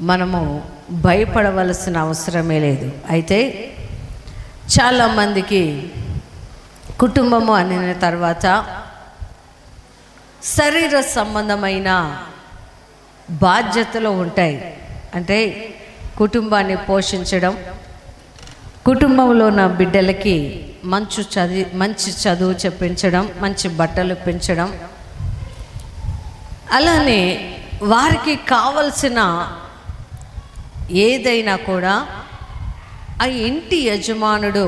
మనము భయపడవలసిన అవసరమే లేదు. అయితే చాలామందికి కుటుంబము అనిన తర్వాత శరీర సంబంధమైన బాధ్యతలు ఉంటాయి. అంటే కుటుంబాన్ని పోషించడం, కుటుంబంలో ఉన్న బిడ్డలకి మంచి చదువు చెప్పించడం, మంచి బట్టలు పెంచడం, అలానే వారికి కావలసిన ఏదైనా కూడా ఆ ఇంటి యజమానుడు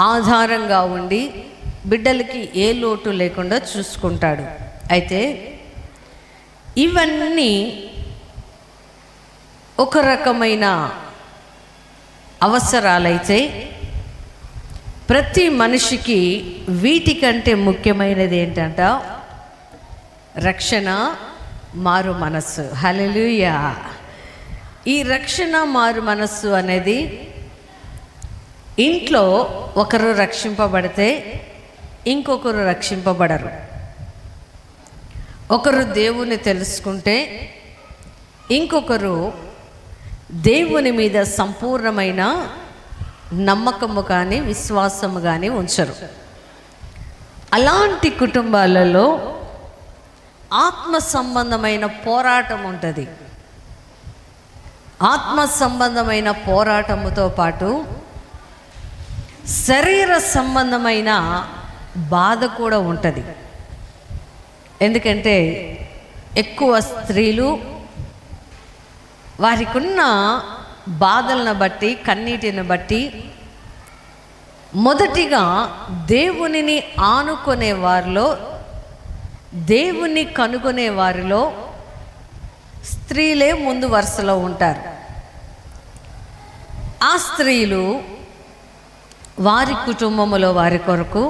ఆధారంగా ఉండి బిడ్డలకి ఏ లోటు లేకుండా చూసుకుంటాడు. అయితే ఇవన్నీ ఒక రకమైన అవసరాలైతే ప్రతి మనిషికి వీటికంటే ముఖ్యమైనది ఏంటంట? రక్షణ, మారు మనస్సు. హల్లెలూయా! ఈ రక్షణ, మారు మనస్సు అనేది ఇంట్లో ఒకరు రక్షింపబడితే ఇంకొకరు రక్షింపబడరు. ఒకరు దేవుని తెలుసుకుంటే ఇంకొకరు దేవుని మీద సంపూర్ణమైన నమ్మకము కానీ విశ్వాసము కానీ ఉంచరు. అలాంటి కుటుంబాలలో ఆత్మ సంబంధమైన పోరాటం ఉంటుంది. ఆత్మ సంబంధమైన పోరాటముతో పాటు శరీర సంబంధమైన బాధ కూడా ఉంటుంది. ఎందుకంటే ఎక్కువ స్త్రీలు వారికి ఉన్న బాధలను బట్టి, కన్నీటిని బట్టి మొదటిగా దేవునిని ఆనుకునే వారిలో, దేవుని కనుగొనే వారిలో స్త్రీలే ముందు వరుసలో ఉంటారు. ఆ స్త్రీలు వారి కుటుంబంలో వారి కొరకు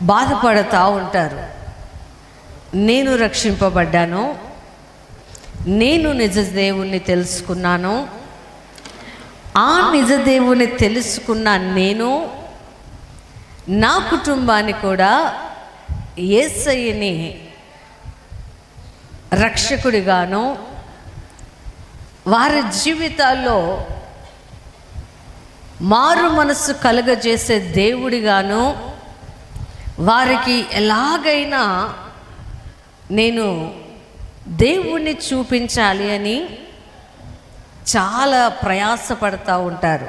బాధపడుతూ ఉంటారు. నేను రక్షింపబడ్డాను, నేను నిజ దేవుణ్ణి తెలుసుకున్నాను, ఆ నిజ దేవుని తెలుసుకున్న నేను నా కుటుంబాన్ని కూడా యేసయ్యని రక్షకుడిగాను, వారి జీవితాల్లో మారు మనస్సు కలుగజేసే దేవుడిగాను వారికి ఎలాగైనా నేను దేవుణ్ణి చూపించాలి అని చాలా ప్రయాసపడుతూ ఉంటారు.